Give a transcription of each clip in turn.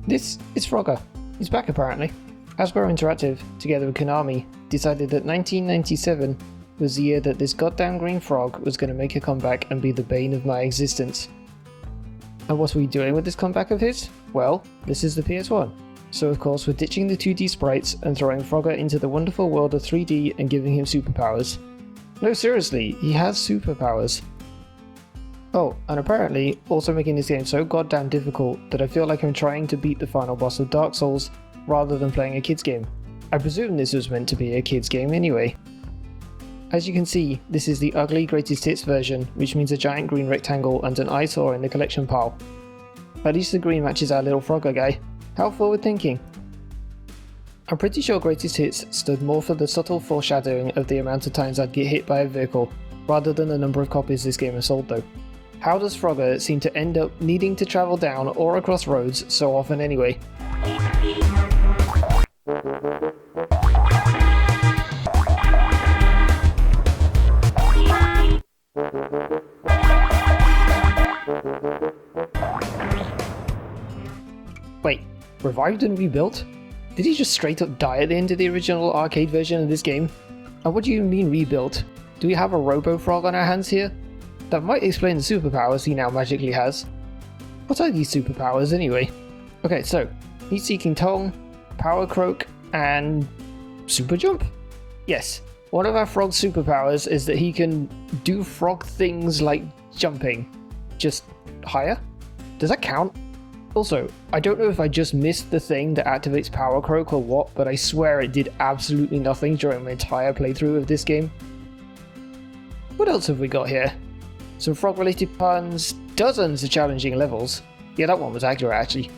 This is Frogger. He's back apparently. Hasbro Interactive, together with Konami, decided that 1997 was the year that this goddamn green frog was going to make a comeback and be the bane of my existence. And what are we doing with this comeback of his? Well, this is the PS1. So of course we're ditching the 2D sprites and throwing Frogger into the wonderful world of 3D and giving him superpowers. No, seriously, he has superpowers. Oh, and apparently also making this game so goddamn difficult that I feel like I'm trying to beat the final boss of Dark Souls rather than playing a kid's game. I presume this was meant to be a kid's game anyway. As you can see, this is the ugly greatest hits version, which means a giant green rectangle and an eyesore in the collection pile. At least the green matches our little Frogger guy. How forward thinking. I'm pretty sure greatest hits stood more for the subtle foreshadowing of the amount of times I'd get hit by a vehicle, rather than the number of copies this game has sold though. How does Frogger seem to end up needing to travel down or across roads so often anyway? Wait, revived and rebuilt? Did he just straight up die at the end of the original arcade version of this game? And what do you mean rebuilt? Do we have a Robo-Frog on our hands here? That might explain the superpowers he now magically has. What are these superpowers anyway? Okay, so, heat-seeking tongue, power croak, and super jump? Yes, one of our frog's superpowers is that he can do frog things like jumping. Just higher? Does that count? Also, I don't know if I just missed the thing that activates power croak or what, but I swear it did absolutely nothing during my entire playthrough of this game. What else have we got here? Some frog-related puns, dozens of challenging levels. Yeah, that one was accurate actually.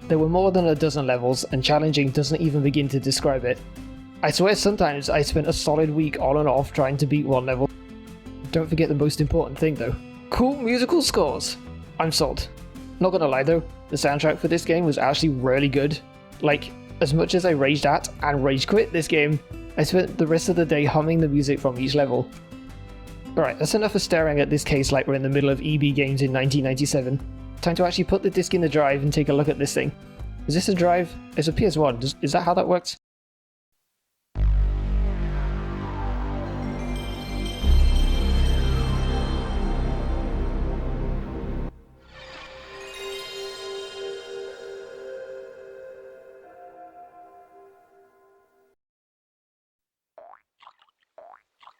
There were more than a dozen levels, and challenging doesn't even begin to describe it. I swear sometimes I spent a solid week on and off trying to beat one level. Don't forget the most important thing though. Cool musical scores! I'm sold. Not gonna lie though, the soundtrack for this game was actually really good. Like, as much as I raged at and rage quit this game, I spent the rest of the day humming the music from each level. Alright, that's enough of staring at this case like we're in the middle of EB games in 1997. Time to actually put the disc in the drive and take a look at this thing. Is this a drive? It's a PS1, is that how that works?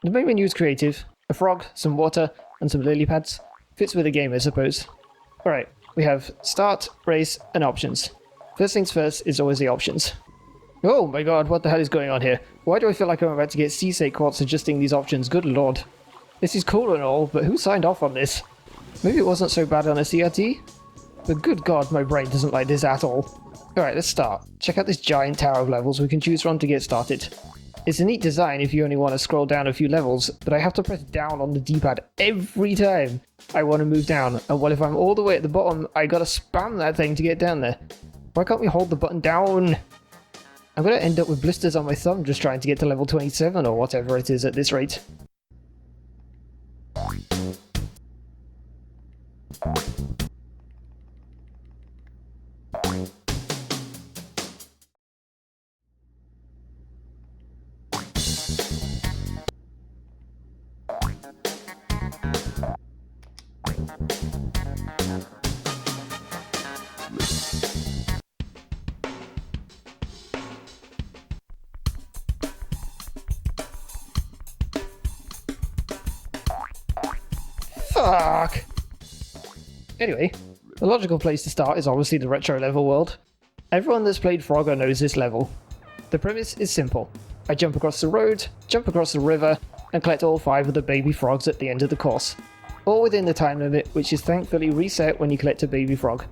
The main menu is creative. A frog, some water, and some lily pads. Fits with a game, I suppose. Alright, we have start, race, and options. First things first is always the options. Oh my god, what the hell is going on here? Why do I feel like I'm about to get seasick whilst adjusting these options? Good lord. This is cool and all, but who signed off on this? Maybe it wasn't so bad on a CRT? But good god, my brain doesn't like this at all. Alright, let's start. Check out this giant tower of levels we can choose from to get started. It's a neat design if you only want to scroll down a few levels, but I have to press down on the D-pad every time I want to move down, and well, if I'm all the way at the bottom, I gotta spam that thing to get down there. Why can't we hold the button down? I'm gonna end up with blisters on my thumb just trying to get to level 27 or whatever it is at this rate. Fuck! Anyway, the logical place to start is obviously the retro level world. Everyone that's played Frogger knows this level. The premise is simple. I jump across the road, jump across the river, and collect all 5 of the baby frogs at the end of the course. All within the time limit, which is thankfully reset when you collect a baby frog.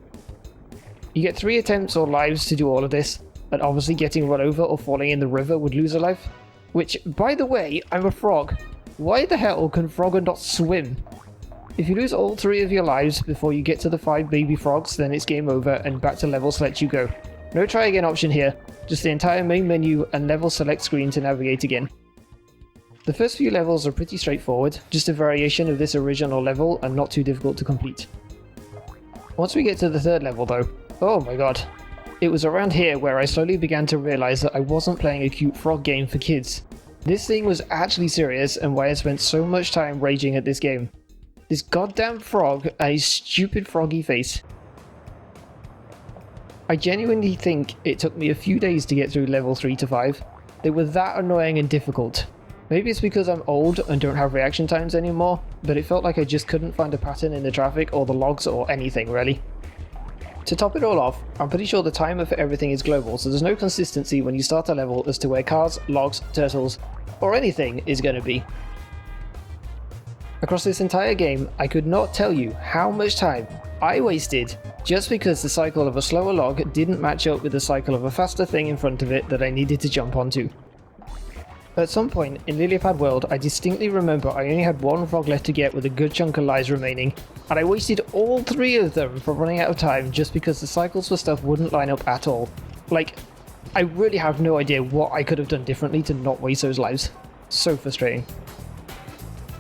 You get 3 attempts or lives to do all of this, and obviously getting run over or falling in the river would lose a life. Which, by the way, I'm a frog. Why the hell can Frogger not swim? If you lose all 3 of your lives before you get to the 5 baby frogs, then it's game over and back to level select you go. No try again option here, just the entire main menu and level select screen to navigate again. The first few levels are pretty straightforward, just a variation of this original level and not too difficult to complete. Once we get to the 3rd level though, oh my god. It was around here where I slowly began to realise that I wasn't playing a cute frog game for kids. This thing was actually serious and why I spent so much time raging at this game. This goddamn frog and his stupid froggy face. I genuinely think it took me a few days to get through level 3 to 5. They were that annoying and difficult. Maybe it's because I'm old and don't have reaction times anymore, but it felt like I just couldn't find a pattern in the traffic or the logs or anything really. To top it all off, I'm pretty sure the timer for everything is global, so there's no consistency when you start a level as to where cars, logs, turtles, or anything is going to be. Across this entire game, I could not tell you how much time I wasted just because the cycle of a slower log didn't match up with the cycle of a faster thing in front of it that I needed to jump onto. At some point in Lilypad World, I distinctly remember I only had one frog left to get with a good chunk of lives remaining, and I wasted all 3 of them for running out of time just because the cycles for stuff wouldn't line up at all. Like, I really have no idea what I could have done differently to not waste those lives. So frustrating.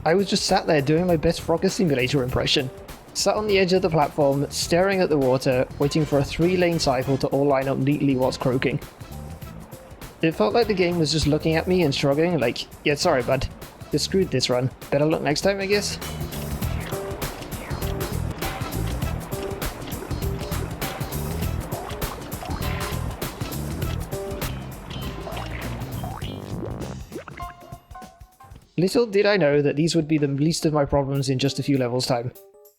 I was just sat there doing my best Frogger Simulator impression. Sat on the edge of the platform, staring at the water, waiting for a 3-lane cycle to all line up neatly whilst croaking. It felt like the game was just looking at me and shrugging like, yeah, sorry bud, just screwed this run. Better luck next time, I guess. Little did I know that these would be the least of my problems in just a few levels' time.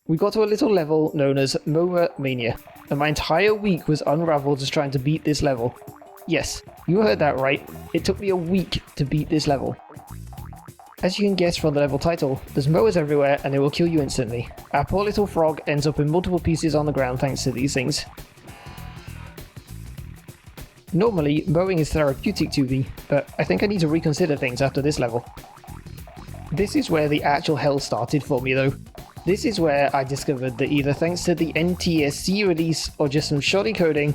We got to a little level known as Mower Mania, and my entire week was unravelled just trying to beat this level. Yes, you heard that right, it took me a week to beat this level. As you can guess from the level title, there's mowers everywhere and they will kill you instantly. Our poor little frog ends up in multiple pieces on the ground thanks to these things. Normally, mowing is therapeutic to me, but I think I need to reconsider things after this level. This is where the actual hell started for me though. This is where I discovered that either thanks to the NTSC release or just some shoddy coding,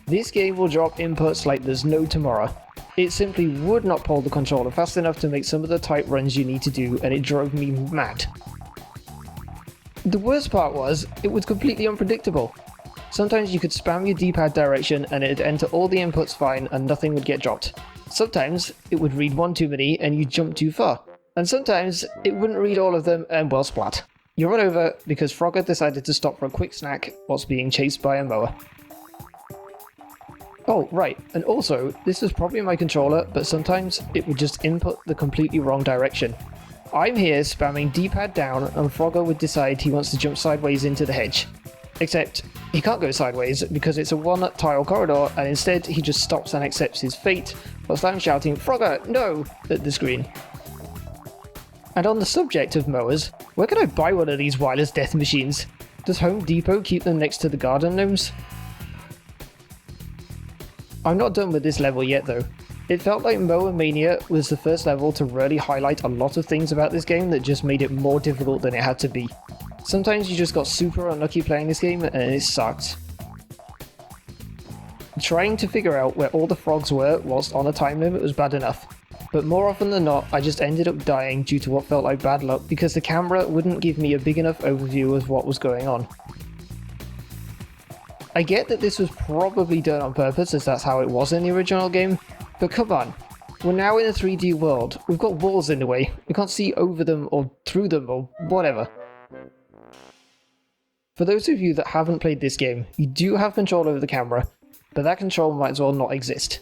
this game will drop inputs like there's no tomorrow. It simply would not pull the controller fast enough to make some of the tight runs you need to do, and it drove me mad. The worst part was, it was completely unpredictable. Sometimes you could spam your D-pad direction and it'd enter all the inputs fine and nothing would get dropped. Sometimes it would read one too many and you'd jump too far. And sometimes it wouldn't read all of them and well splat. You run over because Frogger decided to stop for a quick snack whilst being chased by a mower. Oh, right, and also, this was probably my controller, but sometimes it would just input the completely wrong direction. I'm here spamming D-pad down and Frogger would decide he wants to jump sideways into the hedge. Except, he can't go sideways because it's a one-tile corridor and instead he just stops and accepts his fate whilst I'm shouting, "Frogger, no!" at the screen. And on the subject of mowers, where can I buy one of these wireless death machines? Does Home Depot keep them next to the garden gnomes? I'm not done with this level yet though. It felt like Mower Mania was the first level to really highlight a lot of things about this game that just made it more difficult than it had to be. Sometimes you just got super unlucky playing this game and it sucked. Trying to figure out where all the frogs were whilst on a time limit was bad enough. But more often than not, I just ended up dying due to what felt like bad luck because the camera wouldn't give me a big enough overview of what was going on. I get that this was probably done on purpose as that's how it was in the original game, but come on, we're now in a 3D world, we've got walls in the way, we can't see over them or through them or whatever. For those of you that haven't played this game, you do have control over the camera, but that control might as well not exist.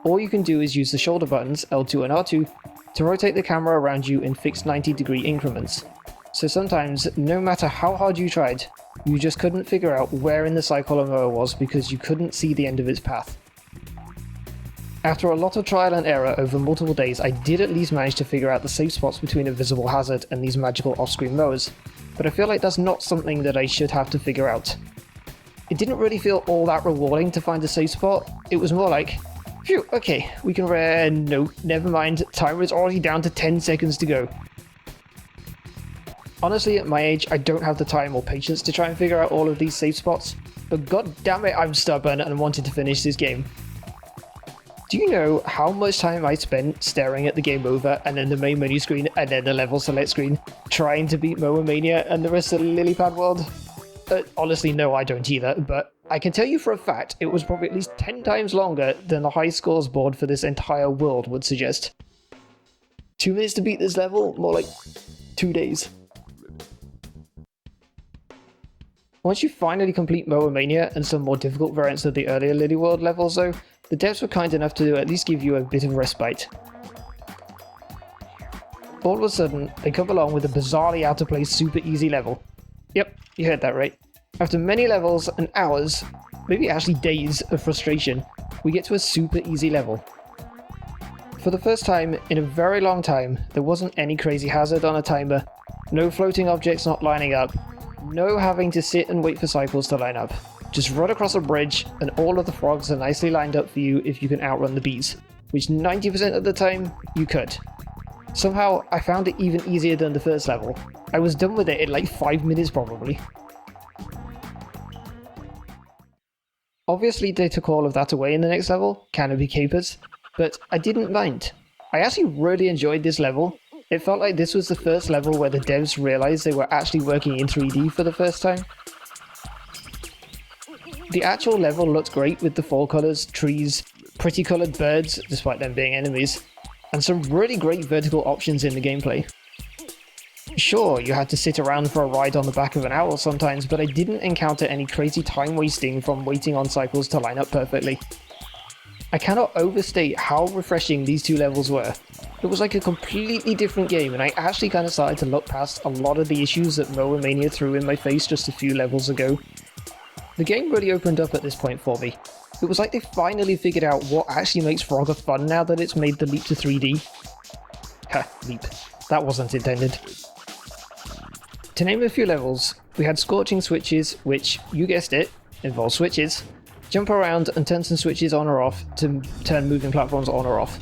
All you can do is use the shoulder buttons, L2 and R2, to rotate the camera around you in fixed 90-degree increments. So sometimes, no matter how hard you tried, you just couldn't figure out where in the cycle a mower was because you couldn't see the end of its path. After a lot of trial and error over multiple days, I did at least manage to figure out the safe spots between a visible hazard and these magical off-screen mowers, but I feel like that's not something that I should have to figure out. It didn't really feel all that rewarding to find a safe spot, it was more like, phew, okay, we can no, never mind, timer is already down to 10 seconds to go. Honestly, at my age, I don't have the time or patience to try and figure out all of these safe spots, but god damn it, I'm stubborn and wanted to finish this game. Do you know how much time I spent staring at the game over and then the main menu screen and then the level select screen, trying to beat Mower Mania and the rest of the Lilypad world? Honestly, no, I don't either, but I can tell you for a fact it was probably at least 10 times longer than the high scores board for this entire world would suggest. 2 minutes to beat this level? More like 2 days. Once you finally complete Mower Mania and some more difficult variants of the earlier Lily World levels though, the devs were kind enough to at least give you a bit of respite. All of a sudden, they come along with a bizarrely out of place super easy level. Yep, you heard that right. After many levels and hours, maybe actually days of frustration, we get to a super easy level. For the first time in a very long time, there wasn't any crazy hazard on a timer, no floating objects not lining up, no having to sit and wait for cycles to line up. Just run across a bridge and all of the frogs are nicely lined up for you if you can outrun the bees, which 90% of the time you could. Somehow, I found it even easier than the first level. I was done with it in like 5 minutes probably. Obviously they took all of that away in the next level, Canopy Capers, but I didn't mind. I actually really enjoyed this level. It felt like this was the first level where the devs realized they were actually working in 3D for the first time. The actual level looked great with the fall colors, trees, pretty colored birds, despite them being enemies, and some really great vertical options in the gameplay. Sure, you had to sit around for a ride on the back of an owl sometimes, but I didn't encounter any crazy time wasting from waiting on cycles to line up perfectly. I cannot overstate how refreshing these two levels were. It was like a completely different game, and I actually kind of started to look past a lot of the issues that Mower Mania threw in my face just a few levels ago. The game really opened up at this point for me. It was like they finally figured out what actually makes Frogger fun now that it's made the leap to 3D. Ha, leap. That wasn't intended. To name a few levels, we had Scorching Switches, which, you guessed it, involves switches. Jump around and turn some switches on or off to turn moving platforms on or off.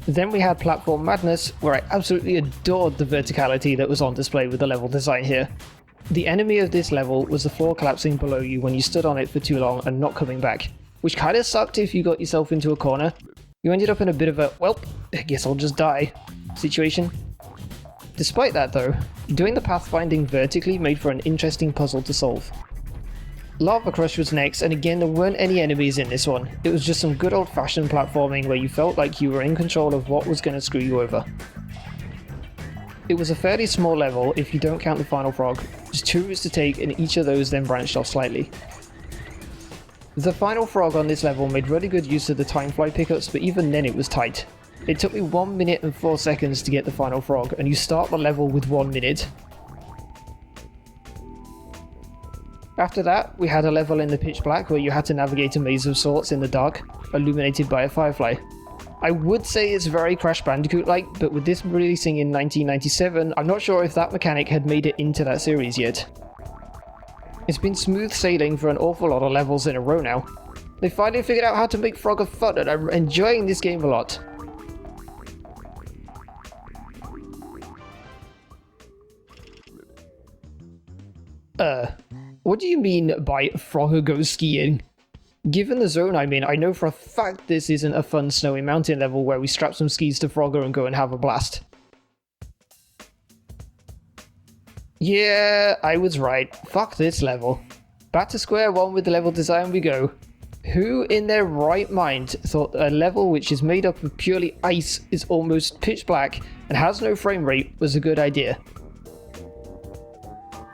Then we had Platform Madness, where I absolutely adored the verticality that was on display with the level design here. The enemy of this level was the floor collapsing below you when you stood on it for too long and not coming back, which kinda sucked if you got yourself into a corner. You ended up in a bit of a, well, I guess I'll just die situation. Despite that though, doing the pathfinding vertically made for an interesting puzzle to solve. Lava Crush was next, and again there weren't any enemies in this one. It was just some good old fashioned platforming where you felt like you were in control of what was going to screw you over. It was a fairly small level if you don't count the final frog, just 2 routes to take and each of those then branched off slightly. The final frog on this level made really good use of the time fly pickups, but even then it was tight. It took me 1 minute and 4 seconds to get the final frog, and you start the level with 1 minute. After that, we had a level in the pitch black where you had to navigate a maze of sorts in the dark, illuminated by a firefly. I would say it's very Crash Bandicoot-like, but with this releasing in 1997, I'm not sure if that mechanic had made it into that series yet. It's been smooth sailing for an awful lot of levels in a row now. They finally figured out how to make Frogger fun, and I'm enjoying this game a lot. What do you mean by Frogger goes skiing? Given the zone I'm in, I know for a fact this isn't a fun snowy mountain level where we strap some skis to Frogger and go and have a blast. Yeah, I was right. Fuck this level. Back to square one with the level design we go. Who in their right mind thought that a level which is made up of purely ice, is almost pitch black, and has no frame rate was a good idea?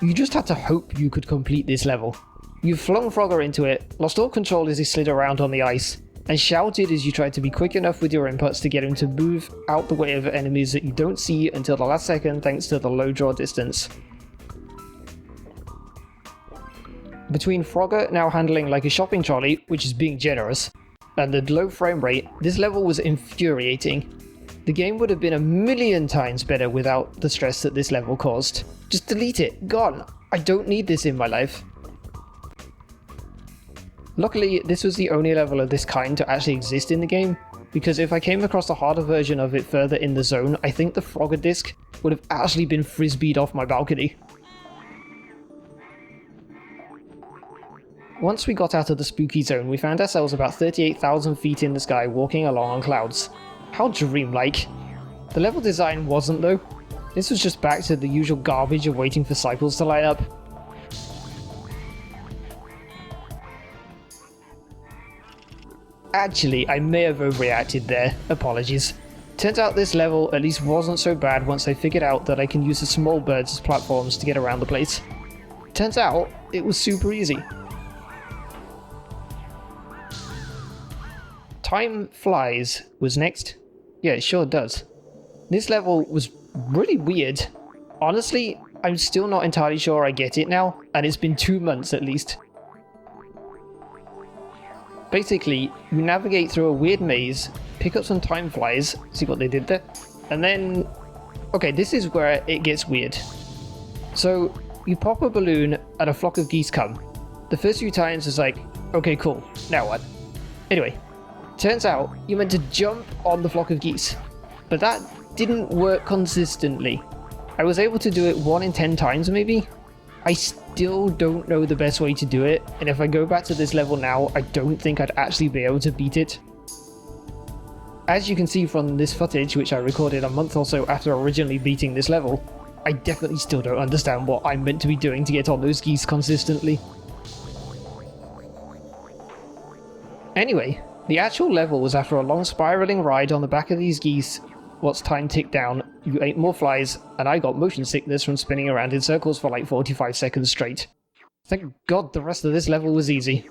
You just had to hope you could complete this level. You flung Frogger into it, lost all control as he slid around on the ice, and shouted as you tried to be quick enough with your inputs to get him to move out the way of enemies that you don't see until the last second thanks to the low draw distance. Between Frogger now handling like a shopping trolley, which is being generous, and the low frame rate, this level was infuriating. The game would have been a million times better without the stress that this level caused. Just delete it. Gone. I don't need this in my life. Luckily, this was the only level of this kind to actually exist in the game, because if I came across a harder version of it further in the zone, I think the Frogger disc would have actually been frisbeed off my balcony. Once we got out of the spooky zone, we found ourselves about 38,000 feet in the sky walking along on clouds. How dreamlike. The level design wasn't though. This was just back to the usual garbage of waiting for cycles to light up. Actually, I may have overreacted there. Apologies. Turns out this level at least wasn't so bad once I figured out that I can use the small birds as platforms to get around the place. Turns out, it was super easy. Time Flies was next. Yeah, it sure does. This level was really weird. Honestly, I'm still not entirely sure I get it now, and it's been 2 months at least. Basically, you navigate through a weird maze, pick up some time flies, see what they did there, and then... Okay, this is where it gets weird. So, you pop a balloon and a flock of geese come. The first few times it's like, okay cool, now what? Anyway, turns out you're meant to jump on the flock of geese, but that didn't work consistently. I was able to do it 1 in 10 times maybe. I still don't know the best way to do it, and if I go back to this level now, I don't think I'd actually be able to beat it. As you can see from this footage, which I recorded a month or so after originally beating this level, I definitely still don't understand what I'm meant to be doing to get on those geese consistently. Anyway, the actual level was after a long spiraling ride on the back of these geese. Once time ticked down, you ate more flies, and I got motion sickness from spinning around in circles for like 45 seconds straight. Thank God the rest of this level was easy.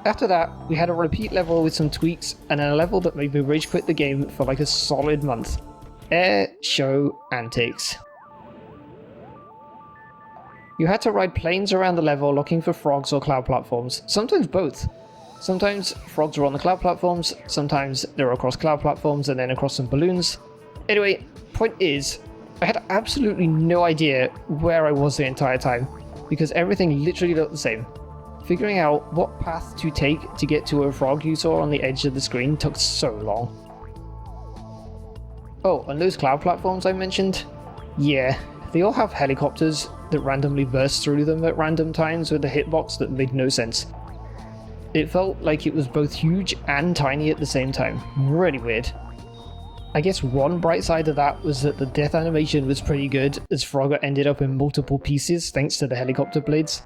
After that, we had a repeat level with some tweaks, and then a level that made me rage quit the game for like a solid month. Air Show Antics. You had to ride planes around the level looking for frogs or cloud platforms, sometimes both. Sometimes frogs were on the cloud platforms, sometimes they were across cloud platforms and then across some balloons. Anyway, point is, I had absolutely no idea where I was the entire time, because everything literally looked the same. Figuring out what path to take to get to a frog you saw on the edge of the screen took so long. Oh, and those cloud platforms I mentioned? Yeah, they all have helicopters that randomly burst through them at random times with a hitbox that made no sense. It felt like it was both huge and tiny at the same time. Really weird. I guess one bright side of that was that the death animation was pretty good, as Frogger ended up in multiple pieces thanks to the helicopter blades.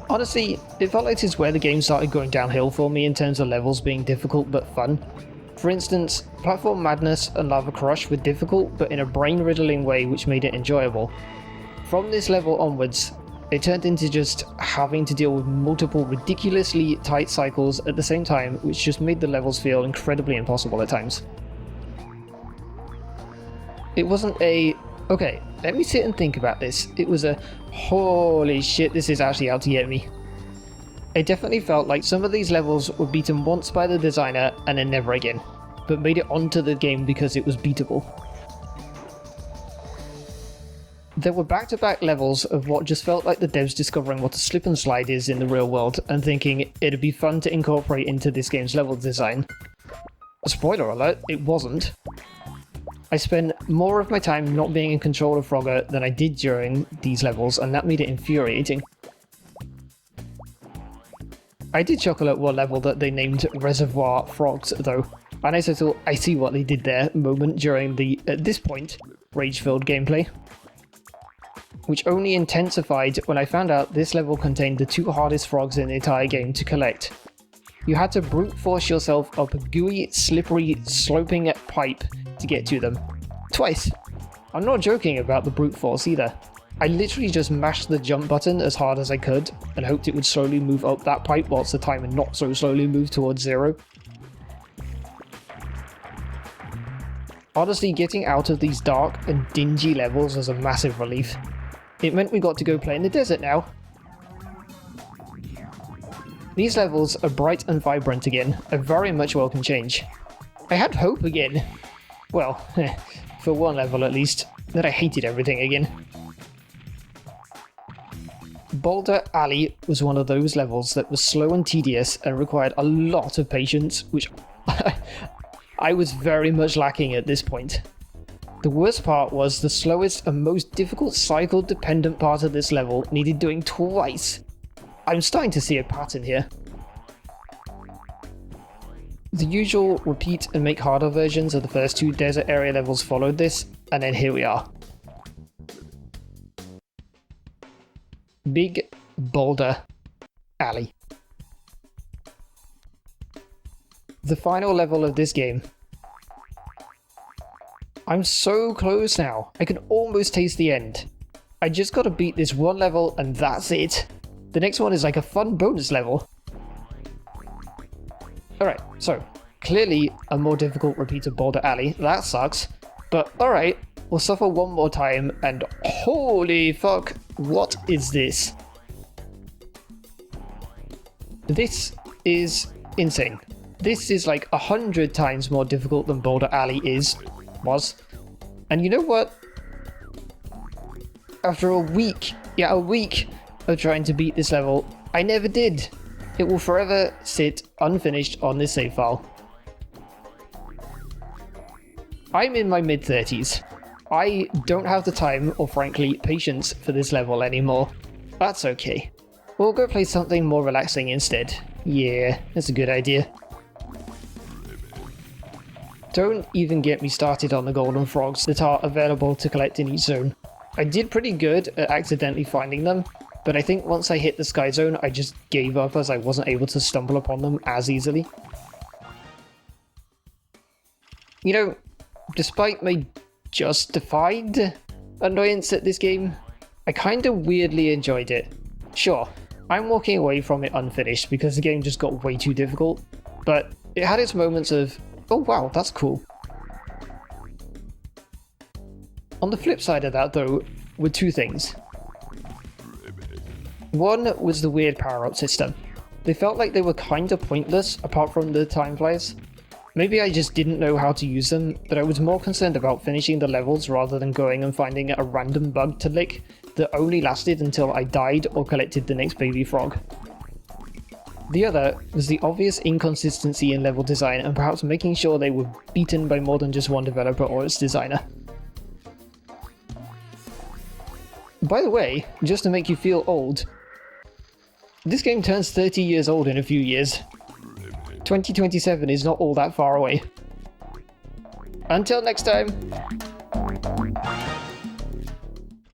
Honestly, it felt like this is where the game started going downhill for me in terms of levels being difficult but fun. For instance, Platform Madness and Lava Crush were difficult but in a brain-riddling way which made it enjoyable. From this level onwards, it turned into just having to deal with multiple ridiculously tight cycles at the same time, which just made the levels feel incredibly impossible at times. It wasn't a, okay, let me sit and think about this. It was a, holy shit, this is actually out to get me. It definitely felt like some of these levels were beaten once by the designer and then never again, but made it onto the game because it was beatable. There were back-to-back levels of what just felt like the devs discovering what a slip and slide is in the real world and thinking it'd be fun to incorporate into this game's level design. Spoiler alert, it wasn't. I spent more of my time not being in control of Frogger than I did during these levels, and that made it infuriating. I did chuckle at one level that they named Reservoir Frogs though, a nice little I see what they did there moment during the, at this point, rage-filled gameplay. Which only intensified when I found out this level contained the 2 hardest frogs in the entire game to collect. You had to brute force yourself up a gooey, slippery, sloping pipe to get to them. Twice. I'm not joking about the brute force either. I literally just mashed the jump button as hard as I could and hoped it would slowly move up that pipe whilst the timer not so slowly moved towards 0. Honestly, getting out of these dark and dingy levels was a massive relief. It meant we got to go play in the desert now. These levels are bright and vibrant again, a very much welcome change. I had hope again. Well, for one level at least, that I hated everything again. Boulder Alley was one of those levels that was slow and tedious and required a lot of patience, which I was very much lacking at this point. The worst part was the slowest and most difficult cycle-dependent part of this level needed doing twice. I'm starting to see a pattern here. The usual repeat and make harder versions of the first 2 desert area levels followed this, and then here we are. Big Boulder Alley. The final level of this game. I'm so close now. I can almost taste the end. I just gotta beat this one level and that's it. The next one is like a fun bonus level. Alright, so clearly a more difficult repeat of Boulder Alley. That sucks. But alright, we'll suffer one more time and holy fuck, what is this? This is insane. This is like 100 times more difficult than Boulder Alley was. And you know what? After a week of trying to beat this level, I never did. It will forever sit unfinished on this save file. I'm in my mid-30s. I don't have the time or frankly patience for this level anymore. That's okay. We'll go play something more relaxing instead. Yeah, that's a good idea. Don't even get me started on the golden frogs that are available to collect in each zone. I did pretty good at accidentally finding them, but I think once I hit the sky zone I just gave up as I wasn't able to stumble upon them as easily. You know, despite my justified annoyance at this game, I kinda weirdly enjoyed it. Sure, I'm walking away from it unfinished because the game just got way too difficult, but it had its moments of, oh wow, that's cool. On the flip side of that though, were two things. One was the weird power-up system. They felt like they were kinda pointless apart from the time flies. Maybe I just didn't know how to use them, but I was more concerned about finishing the levels rather than going and finding a random bug to lick that only lasted until I died or collected the next baby frog. The other was the obvious inconsistency in level design and perhaps making sure they were beaten by more than just one developer or its designer. By the way, just to make you feel old, this game turns 30 years old in a few years. 2027 is not all that far away. Until next time!